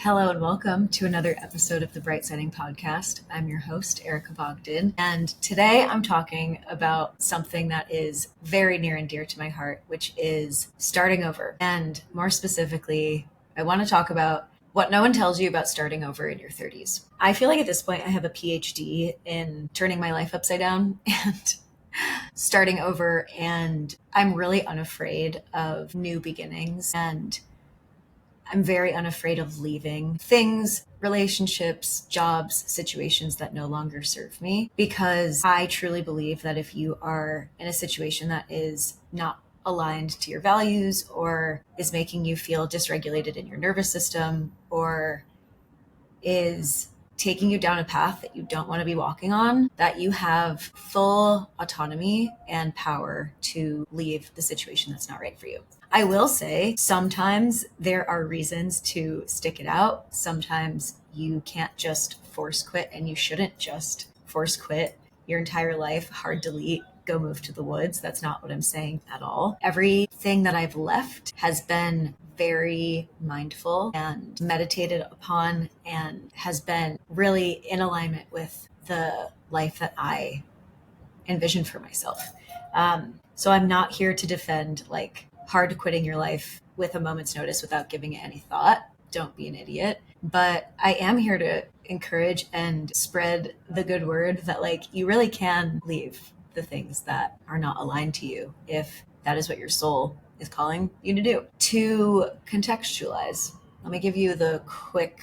Hello and welcome to another episode of the Bright Setting Podcast. I'm your host, Erica Bogdan, and today I'm talking about something that is very near and dear to my heart, which is starting over. And more specifically, I want to talk about what no one tells you about starting over in your 30s. I feel like at this point I have a PhD in turning my life upside down and starting over, and I'm really unafraid of new beginnings, and I'm very unafraid of leaving things, relationships, jobs, situations that no longer serve me, because I truly believe that if you are in a situation that is not aligned to your values or is making you feel dysregulated in your nervous system or is taking you down a path that you don't want to be walking on, that you have full autonomy and power to leave the situation that's not right for you. I will say sometimes there are reasons to stick it out. Sometimes you can't just force quit, and you shouldn't just force quit your entire life, hard delete, go move to the woods. That's not what I'm saying at all. Everything that I've left has been very mindful and meditated upon and has been really in alignment with the life that I envisioned for myself. So I'm not here to defend like hard quitting your life with a moment's notice without giving it any thought. Don't be an idiot. But I am here to encourage and spread the good word that like you really can leave the things that are not aligned to you if that is what your soul is calling you to do. To contextualize, let me give you the quick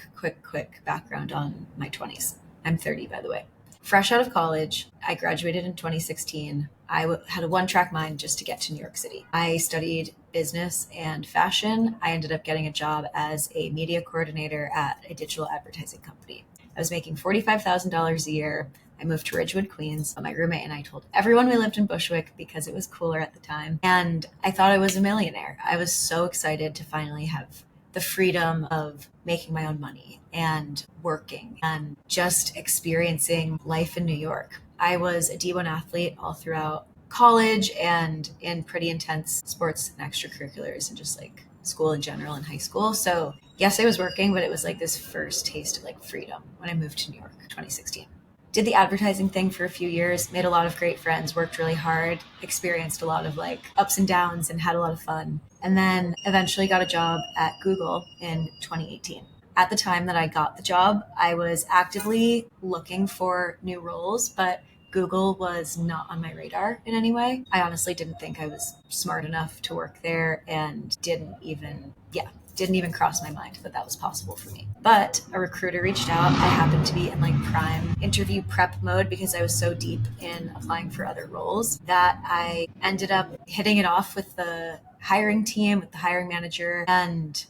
background on my 20s. I'm 30, by the way. Fresh out of college, I graduated in 2016. I had a one-track mind just to get to New York City. I studied business and fashion. I ended up getting a job as a media coordinator at a digital advertising company. I was making $45,000 a year. I moved to Ridgewood, Queens. My roommate and I told everyone we lived in Bushwick because it was cooler at the time. And I thought I was a millionaire. I was so excited to finally have the freedom of making my own money and working and just experiencing life in New York. I was a D1 athlete all throughout college and in pretty intense sports and extracurriculars and just like school in general and high school. So yes, I was working, but it was like this first taste of like freedom when I moved to New York, 2016. Did the advertising thing for a few years, made a lot of great friends, worked really hard, experienced a lot of like ups and downs and had a lot of fun. And then eventually got a job at Google in 2018. At the time that I got the job, I was actively looking for new roles, but Google was not on my radar in any way. I honestly didn't think I was smart enough to work there and didn't even cross my mind that was possible for me. But a recruiter reached out. I happened to be in like prime interview prep mode because I was so deep in applying for other roles that I ended up hitting it off with the hiring team, with the hiring manager, and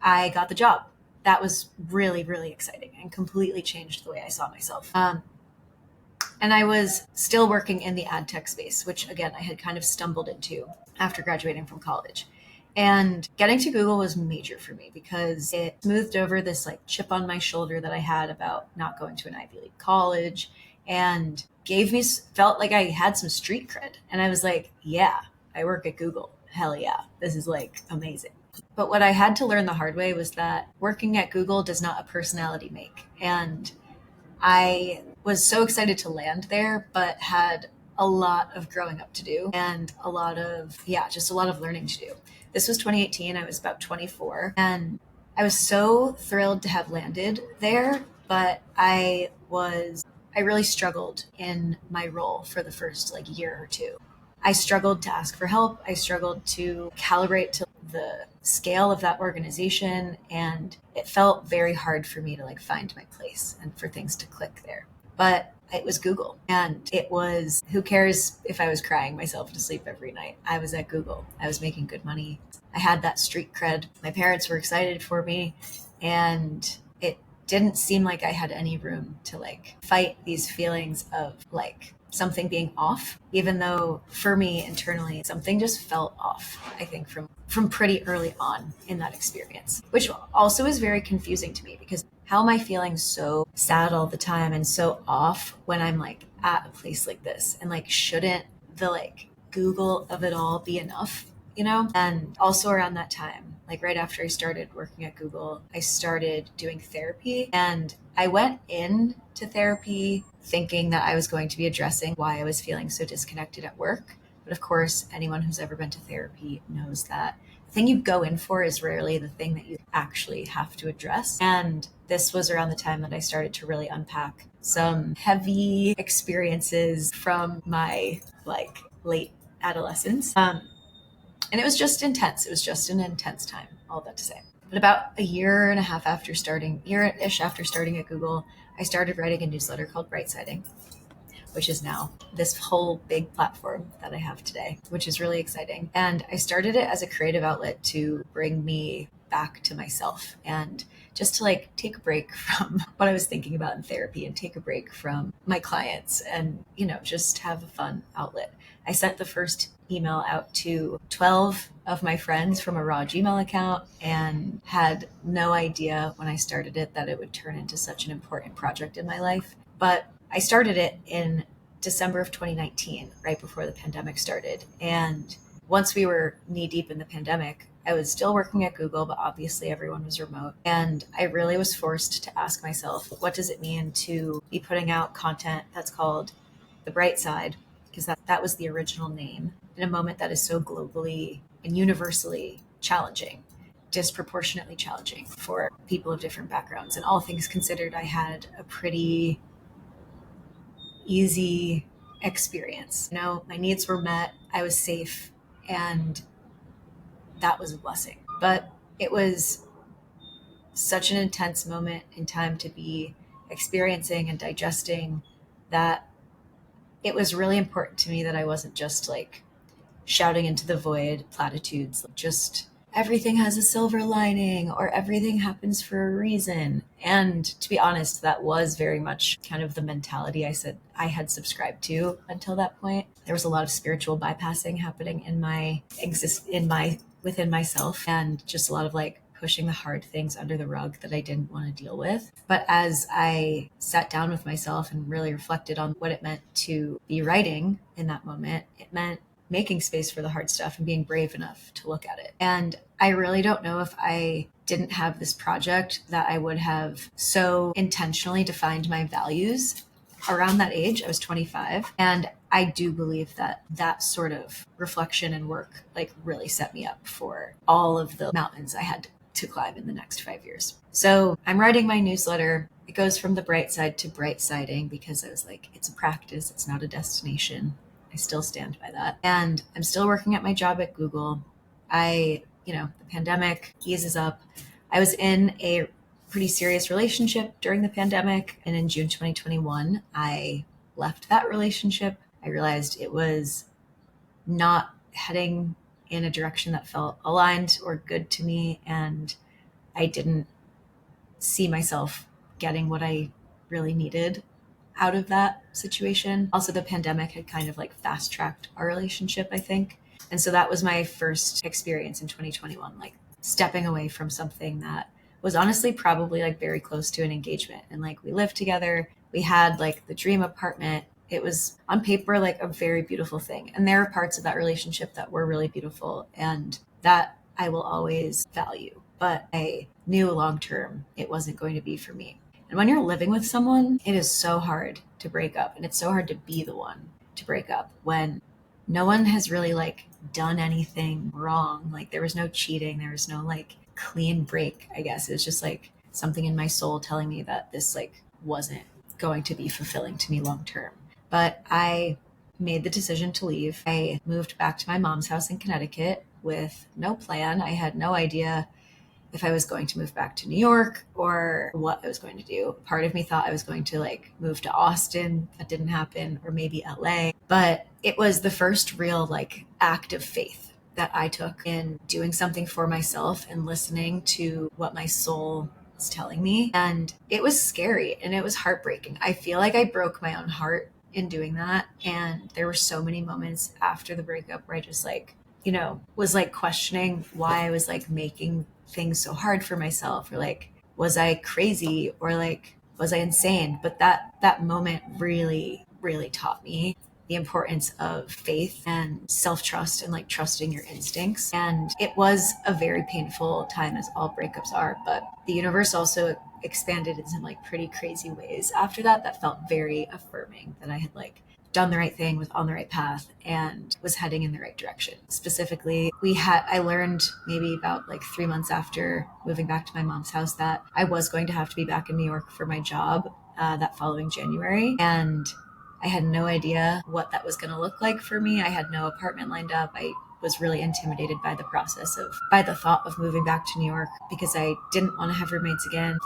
I got the job. That was really, really exciting and completely changed the way I saw myself. And I was still working in the ad tech space, which again, I had kind of stumbled into after graduating from college. And getting to Google was major for me because it smoothed over this like chip on my shoulder that I had about not going to an Ivy League college and felt like I had some street cred. And I was like, yeah, I work at Google. Hell yeah, this is like amazing. But what I had to learn the hard way was that working at Google does not a personality make. And I was so excited to land there, but had a lot of growing up to do and a lot of learning to do. This was 2018. I was about 24 and I was so thrilled to have landed there, but I really struggled in my role for the first like year or two. I struggled to ask for help. I struggled to calibrate to the scale of that organization. And it felt very hard for me to like find my place and for things to click there. But it was Google. And it was, who cares if I was crying myself to sleep every night? I was at Google. I was making good money. I had that street cred. My parents were excited for me. And it didn't seem like I had any room to like fight these feelings of like something being off, even though for me internally, something just felt off, I think from pretty early on in that experience, which also is very confusing to me because how am I feeling so sad all the time and so off when I'm like at a place like this? And like, shouldn't the like Google of it all be enough? And also around that time, like right after I started working at Google, I started doing therapy, and I went into therapy thinking that I was going to be addressing why I was feeling so disconnected at work. But of course, anyone who's ever been to therapy knows that the thing you go in for is rarely the thing that you actually have to address. And this was around the time that I started to really unpack some heavy experiences from my late adolescence. And it was just intense. It was just an intense time, all that to say. But about a year-ish after starting at Google, I started writing a newsletter called Brightsiding, which is now this whole big platform that I have today, which is really exciting. And I started it as a creative outlet to bring me back to myself and just to take a break from what I was thinking about in therapy and take a break from my clients and, just have a fun outlet. I sent the first email out to 12 of my friends from a raw Gmail account and had no idea when I started it that it would turn into such an important project in my life. But I started it in December of 2019, right before the pandemic started. And once we were knee deep in the pandemic, I was still working at Google, but obviously everyone was remote. And I really was forced to ask myself, what does it mean to be putting out content that's called The Bright Side? Because that was the original name, in a moment that is so globally and universally challenging, disproportionately challenging for people of different backgrounds. And all things considered, I had a pretty easy experience. My needs were met, I was safe, and that was a blessing. But it was such an intense moment in time to be experiencing and digesting that it was really important to me that I wasn't just shouting into the void platitudes, just everything has a silver lining or everything happens for a reason. And to be honest, that was very much kind of the mentality I said I had subscribed to until that point. There was a lot of spiritual bypassing happening within myself, and just a lot of pushing the hard things under the rug that I didn't want to deal with. But as I sat down with myself and really reflected on what it meant to be writing in that moment, it meant making space for the hard stuff and being brave enough to look at it. And I really don't know if I didn't have this project that I would have so intentionally defined my values around that age. I was 25. And I do believe that that sort of reflection and work really set me up for all of the mountains I had to climb in the next 5 years. So I'm writing my newsletter. It goes from the bright side to Brightsiding because I was it's a practice. It's not a destination. I still stand by that. And I'm still working at my job at Google. The pandemic eases up. I was in a pretty serious relationship during the pandemic. And in June 2021, I left that relationship. I realized it was not heading in a direction that felt aligned or good to me. And I didn't see myself getting what I really needed out of that situation. Also, the pandemic had kind of fast tracked our relationship, I think. And so that was my first experience in 2021, stepping away from something that was honestly probably very close to an engagement. And we lived together. We had the dream apartment. It was on paper a very beautiful thing. And there are parts of that relationship that were really beautiful and that I will always value. But I knew long term it wasn't going to be for me. And when you're living with someone, it is so hard to break up. And it's so hard to be the one to break up when no one has really done anything wrong. There was no cheating. There was no clean break, I guess. It was just something in my soul telling me that this wasn't going to be fulfilling to me long term. But I made the decision to leave. I moved back to my mom's house in Connecticut with no plan. I had no idea if I was going to move back to New York or what I was going to do. Part of me thought I was going to move to Austin. That didn't happen, or maybe LA. But it was the first real act of faith that I took in doing something for myself and listening to what my soul was telling me. And it was scary and it was heartbreaking. I feel like I broke my own heart in doing that. And there were so many moments after the breakup where I just was questioning why I was making things so hard for myself, or was I crazy, or was I insane? But that moment really, really taught me, the importance of faith and self-trust and like trusting your instincts. And it was a very painful time, as all breakups are, but the universe also expanded in some like pretty crazy ways after that felt very affirming, that I had like done the right thing, was on the right path, and was heading in the right direction. Specifically, I learned maybe about like 3 months after moving back to my mom's house that I was going to have to be back in New York for my job that following January. And I had no idea what that was going to look like for me. I had no apartment lined up. I was really intimidated by the thought of moving back to New York, because I didn't want to have roommates again.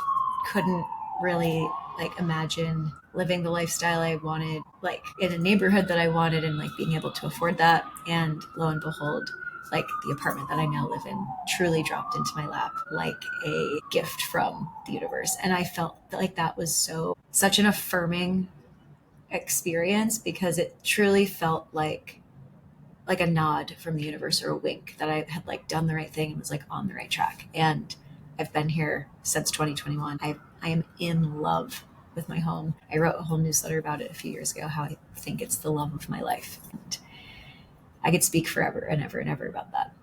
Couldn't really like imagine living the lifestyle I wanted, like in a neighborhood that I wanted, and like being able to afford that. And lo and behold, like the apartment that I now live in truly dropped into my lap like a gift from the universe. And I felt like that was such an affirming experience, because it truly felt like a nod from the universe, or a wink that I had like done the right thing and was like on the right track. And I've been here since 2021. I am in love with my home. I wrote a whole newsletter about it a few years ago, how I think it's the love of my life. And I could speak forever and ever and ever about that.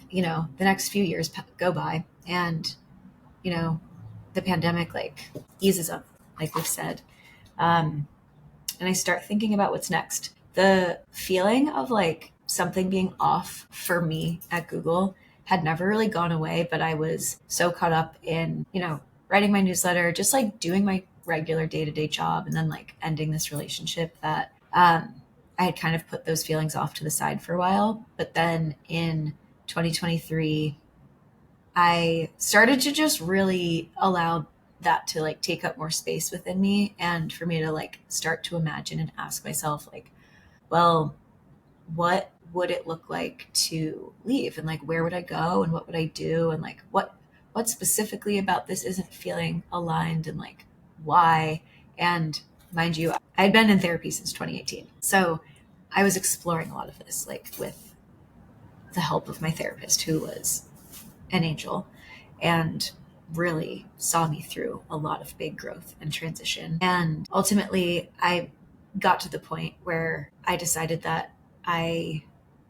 You know, the next few years go by, and, you know, the pandemic like eases up, like we've said. And I start thinking about what's next. The feeling of like something being off for me at Google had never really gone away, but I was so caught up in, you know, writing my newsletter, just like doing my regular day-to-day job, and then like ending this relationship, that I had kind of put those feelings off to the side for a while. But then in 2023, I started to just really allow that to like take up more space within me, and for me to like start to imagine and ask myself like, well, what would it look like to leave, and like where would I go, and what would I do, and like what specifically about this isn't feeling aligned, and like why. And mind you, I'd been in therapy since 2018, so I was exploring a lot of this like with the help of my therapist, who was an angel and really saw me through a lot of big growth and transition. And ultimately, I got to the point where I decided that I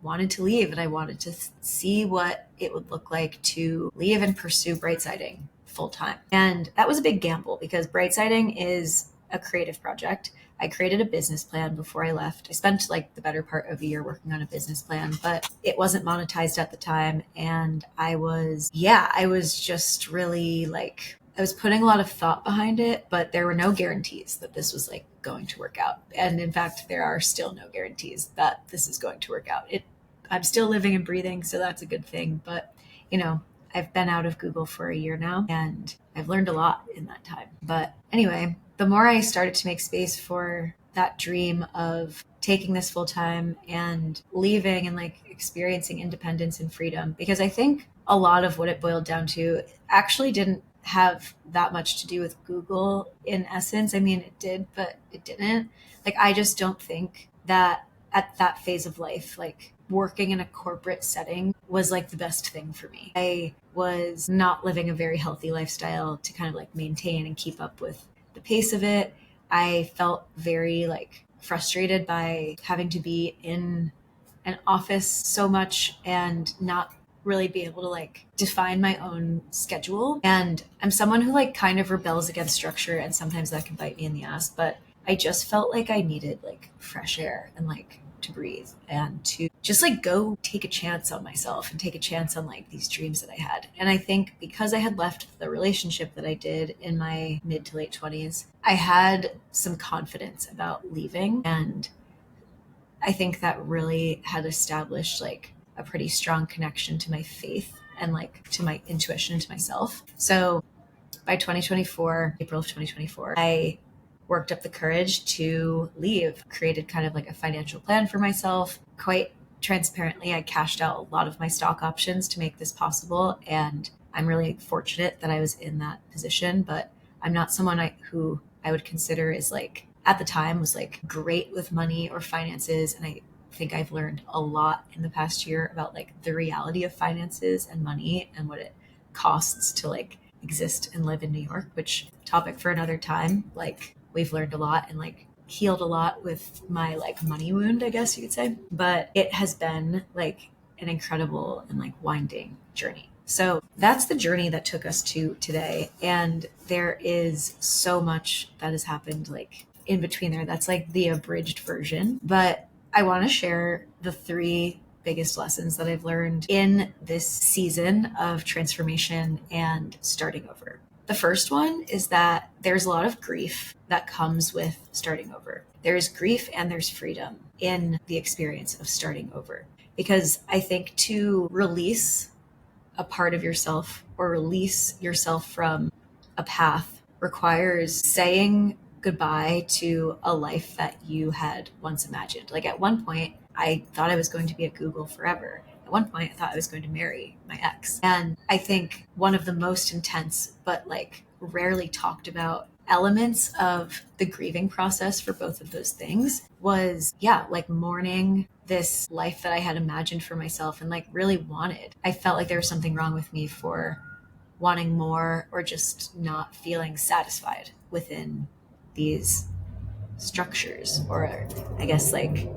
wanted to leave, and I wanted to see what it would look like to leave and pursue Brightsiding full time. And that was a big gamble, because Brightsiding is a creative project. I created a business plan before I left. I spent like the better part of a year working on a business plan, but it wasn't monetized at the time. And I was just really like, I was putting a lot of thought behind it, but there were no guarantees that this was like going to work out. And in fact, there are still no guarantees that this is going to work out. I'm still living and breathing, so that's a good thing. But, you know, I've been out of Google for a year now, and I've learned a lot in that time. But anyway, the more I started to make space for that dream of taking this full time and leaving and like experiencing independence and freedom, because I think a lot of what it boiled down to actually didn't have that much to do with Google in essence. I mean, it did, but it didn't. Like, I just don't think that at that phase of life, like working in a corporate setting was like the best thing for me. I was not living a very healthy lifestyle to kind of like maintain and keep up with the pace of it. I felt very like frustrated by having to be in an office so much and not really be able to like define my own schedule. And I'm someone who like kind of rebels against structure, and sometimes that can bite me in the ass, but I just felt like I needed like fresh air and like to breathe and to just like go take a chance on myself and take a chance on like these dreams that I had. And I think because I had left the relationship that I did in my mid to late 20s, I had some confidence about leaving. And I think that really had established like a pretty strong connection to my faith and like to my intuition and to myself. So by 2024, April of 2024, I worked up the courage to leave, created kind of like a financial plan for myself. Quite transparently, I cashed out a lot of my stock options to make this possible. And I'm really fortunate that I was in that position, but I'm not someone who I would consider is like, at the time was like great with money or finances. And I think I've learned a lot in the past year about like the reality of finances and money and what it costs to like exist and live in New York, which topic for another time. Like, we've learned a lot, and like healed a lot with my like money wound, I guess you could say. But it has been like an incredible and like winding journey. So that's the journey that took us to today. And there is so much that has happened like in between there. That's like the abridged version. But I want to share the three biggest lessons that I've learned in this season of transformation and starting over. The first one is that there's a lot of grief that comes with starting over. There's grief and there's freedom in the experience of starting over. Because I think to release a part of yourself or release yourself from a path requires saying goodbye to a life that you had once imagined. Like at one point, I thought I was going to be at Google forever. At one point, I thought I was going to marry my ex. And I think one of the most intense, but like rarely talked about elements of the grieving process for both of those things was, like mourning this life that I had imagined for myself and like really wanted. I felt like there was something wrong with me for wanting more or just not feeling satisfied within these structures. Or I guess like,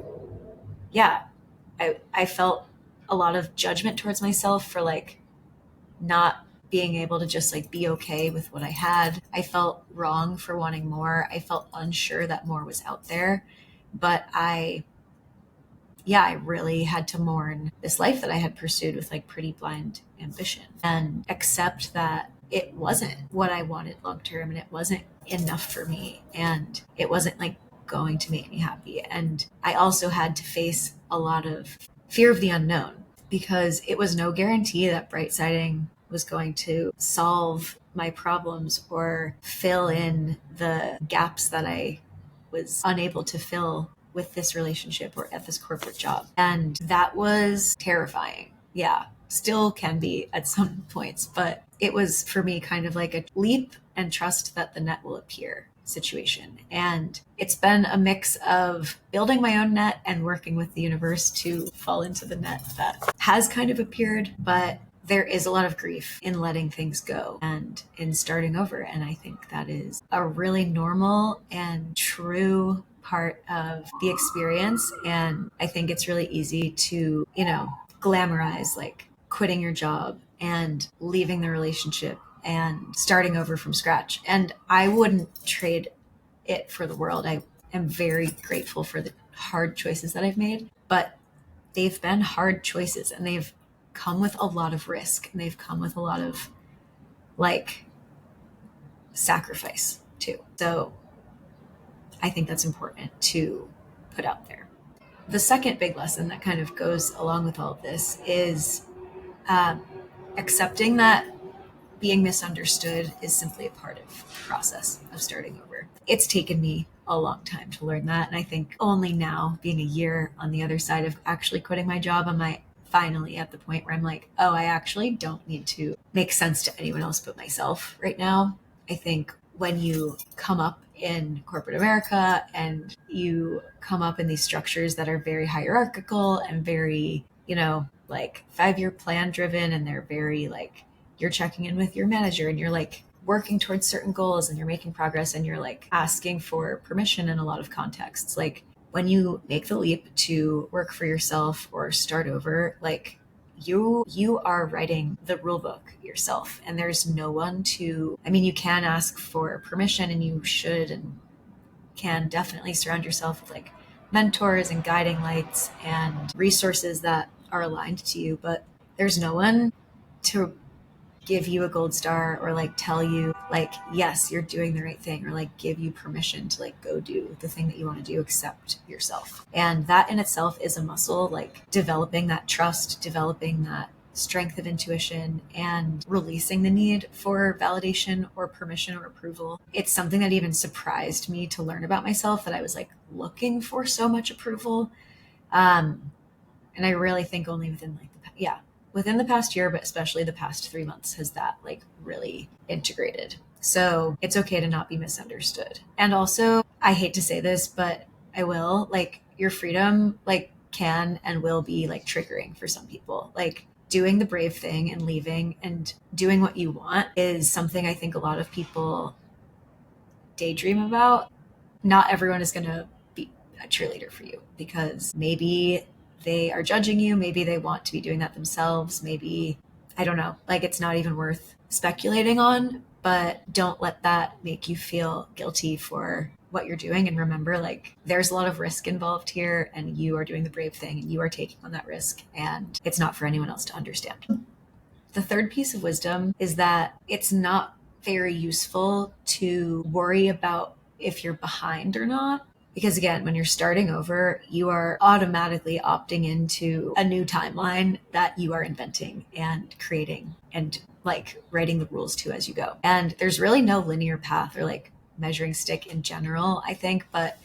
I felt a lot of judgment towards myself for like not being able to just like be okay with what I had. I felt wrong for wanting more. I felt unsure that more was out there. But I really had to mourn this life that I had pursued with like pretty blind ambition and accept that it wasn't what I wanted long term and it wasn't enough for me and it wasn't like going to make me happy. And I also had to face a lot of fear of the unknown because it was no guarantee that bright siding was going to solve my problems or fill in the gaps that I was unable to fill with this relationship or at this corporate job. And that was terrifying. Yeah, still can be at some points, but it was for me kind of like a leap and trust that the net will appear situation. And it's been a mix of building my own net and working with the universe to fall into the net that has kind of appeared, but there is a lot of grief in letting things go and in starting over. And I think that is a really normal and true part of the experience. And I think it's really easy to, glamorize like quitting your job and leaving the relationship and starting over from scratch. And I wouldn't trade it for the world. I am very grateful for the hard choices that I've made, but they've been hard choices and they've come with a lot of risk and they've come with a lot of like sacrifice too. So I think that's important to put out there. The second big lesson that kind of goes along with all of this is accepting that being misunderstood is simply a part of the process of starting over. It's taken me a long time to learn that. And I think only now, being a year on the other side of actually quitting my job, am I finally at the point where I'm like, oh, I actually don't need to make sense to anyone else but myself right now. I think when you come up in corporate America and you come up in these structures that are very hierarchical and very, like 5-year plan driven, and they're very like, you're checking in with your manager and you're like working towards certain goals and you're making progress and you're like asking for permission in a lot of contexts. Like when you make the leap to work for yourself or start over, like you are writing the rule book yourself and there's no one to, you can ask for permission and you should and can definitely surround yourself with like mentors and guiding lights and resources that are aligned to you, but there's no one to give you a gold star or like tell you like, yes, you're doing the right thing, or like give you permission to like go do the thing that you want to do, accept yourself. And that in itself is a muscle, like developing that trust, developing that strength of intuition and releasing the need for validation or permission or approval. It's something that even surprised me to learn about myself, that I was like looking for so much approval. And I really think only within within the past year, but especially the past 3 months, has that like really integrated. So it's okay to not be misunderstood. And also, I hate to say this, but I will, like your freedom like can and will be like triggering for some people. Like doing the brave thing and leaving and doing what you want is something I think a lot of people daydream about. not everyone is going to be a cheerleader for you, because maybe they are judging you. Maybe they want to be doing that themselves. Maybe, I don't know, like it's not even worth speculating on, but don't let that make you feel guilty for what you're doing. And remember, like, there's a lot of risk involved here, and you are doing the brave thing and you are taking on that risk, and it's not for anyone else to understand. The third piece of wisdom is that it's not very useful to worry about if you're behind or not. Because again, when you're starting over, you are automatically opting into a new timeline that you are inventing and creating and like writing the rules to as you go. And there's really no linear path or like measuring stick in general, I think. But,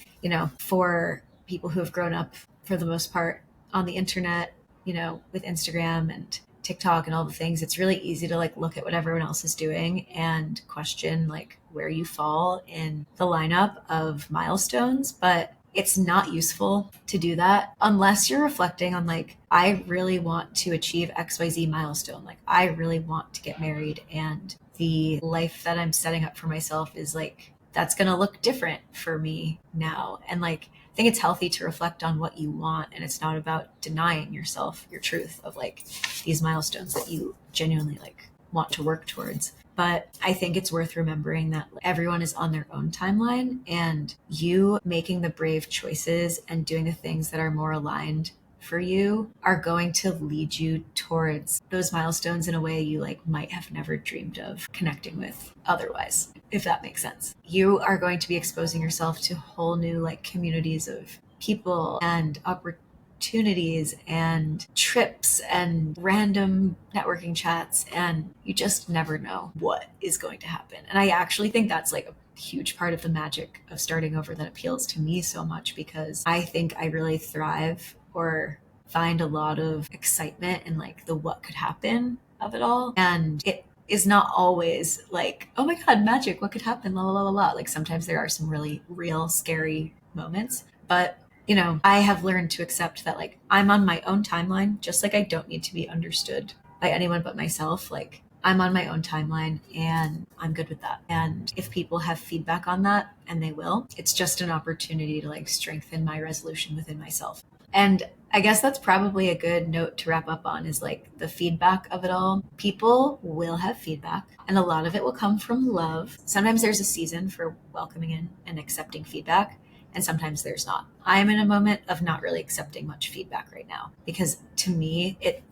for people who have grown up for the most part on the internet, with Instagram and TikTok and all the things, it's really easy to like look at what everyone else is doing and question like where you fall in the lineup of milestones. But it's not useful to do that unless you're reflecting on like, I really want to achieve XYZ milestone. Like, I really want to get married, and the life that I'm setting up for myself is like, that's going to look different for me now. And like, I think it's healthy to reflect on what you want, and it's not about denying yourself your truth of like these milestones that you genuinely like want to work towards. But I think it's worth remembering that everyone is on their own timeline, and you making the brave choices and doing the things that are more aligned for you are going to lead you towards those milestones in a way you like might have never dreamed of connecting with otherwise, if that makes sense. You are going to be exposing yourself to whole new like communities of people and opportunities and trips and random networking chats, and you just never know what is going to happen. And I actually think that's like a huge part of the magic of starting over that appeals to me so much, because I think I really thrive or find a lot of excitement in like the what could happen of it all. And it is not always like, oh my God, magic, what could happen? La la la la la. Like sometimes there are some really real scary moments. But I have learned to accept that like I'm on my own timeline, just like I don't need to be understood by anyone but myself. Like I'm on my own timeline and I'm good with that. And if people have feedback on that, and they will, it's just an opportunity to like strengthen my resolution within myself. And I guess that's probably a good note to wrap up on, is like the feedback of it all. People will have feedback, and a lot of it will come from love. Sometimes there's a season for welcoming in and accepting feedback, and sometimes there's not. I'm in a moment of not really accepting much feedback right now, because to me, it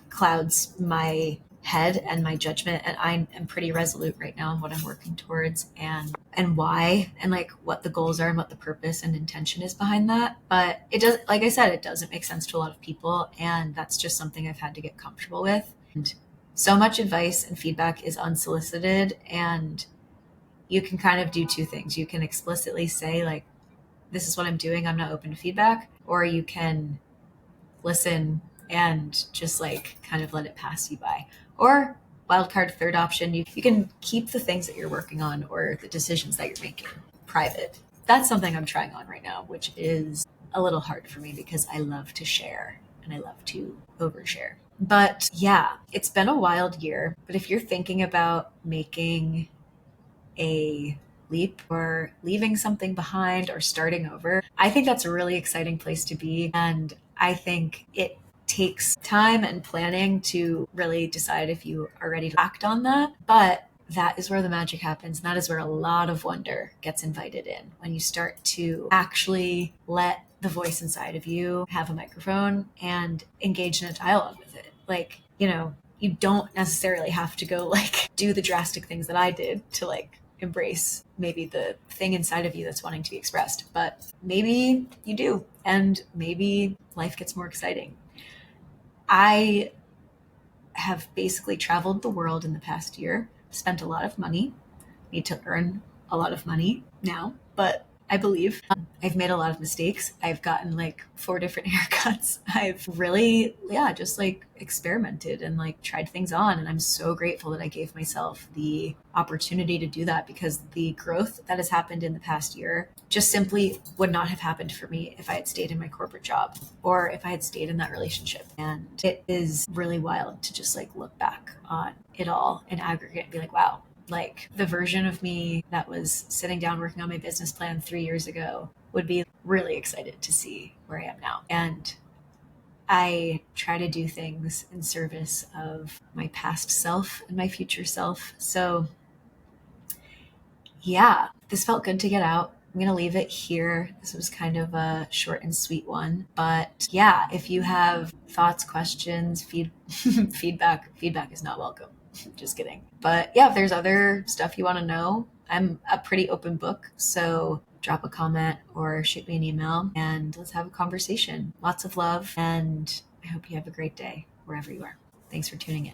clouds my head and my judgment, and I am pretty resolute right now in what I'm working towards and why, and like what the goals are and what the purpose and intention is behind that. But it does, like I said, it doesn't make sense to a lot of people, and that's just something I've had to get comfortable with. And so much advice and feedback is unsolicited, and you can kind of do two things. You can explicitly say like, this is what I'm doing, I'm not open to feedback, or you can listen and just like kind of let it pass you by. Or wildcard third option, you can keep the things that you're working on or the decisions that you're making private. That's something I'm trying on right now, which is a little hard for me because I love to share and I love to overshare. But yeah, it's been a wild year. But if you're thinking about making a leap or leaving something behind or starting over, I think that's a really exciting place to be. And I think it takes time and planning to really decide if you are ready to act on that. But that is where the magic happens. And that is where a lot of wonder gets invited in, when you start to actually let the voice inside of you have a microphone and engage in a dialogue with it. Like, you don't necessarily have to go like do the drastic things that I did to like embrace maybe the thing inside of you that's wanting to be expressed, but maybe you do, and maybe life gets more exciting. I have basically traveled the world in the past year, spent a lot of money, need to earn a lot of money now, but I believe I've made a lot of mistakes. I've gotten like 4 different haircuts. I've really, just like experimented and like tried things on. And I'm so grateful that I gave myself the opportunity to do that, because the growth that has happened in the past year just simply would not have happened for me if I had stayed in my corporate job or if I had stayed in that relationship. And it is really wild to just like look back on it all in aggregate and be like, wow, Like the version of me that was sitting down working on my business plan 3 years ago would be really excited to see where I am now. And I try to do things in service of my past self and my future self. So, yeah, this felt good to get out. I'm going to leave it here. This was kind of a short and sweet one. But yeah, if you have thoughts, questions, feedback is not welcome. Just kidding. But yeah, if there's other stuff you want to know, I'm a pretty open book. So drop a comment or shoot me an email and let's have a conversation. Lots of love. And I hope you have a great day wherever you are. Thanks for tuning in.